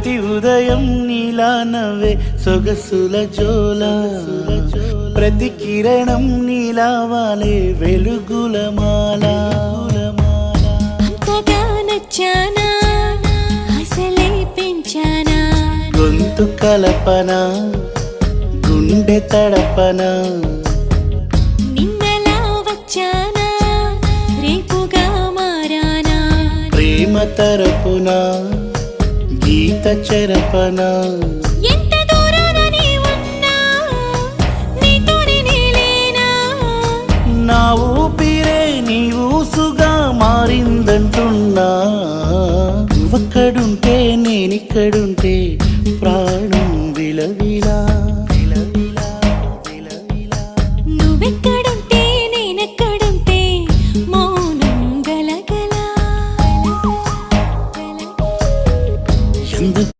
ప్రతి ఉదయం నీలా నవ్వే సొగసుల జోల ప్రతి కిరణం నీలా వాలే వెలుగుల మాల అంతగా నచ్చానా అసలే పెంచానా గొంతు కలపన గుండె తడపన నిన్నలా వచ్చానా రేపుగా మారానా ప్రేమ తరపున గీత చెరపన ఎంత దూరాన నీ ఉన్నా నీతోనే నేలేనా నా ఊపిరే నీ ఊసుగా మారిందంటున్నా నువ్వక్కడుంటే నేనిక్కడుంటే ప్రాణం విలవిలా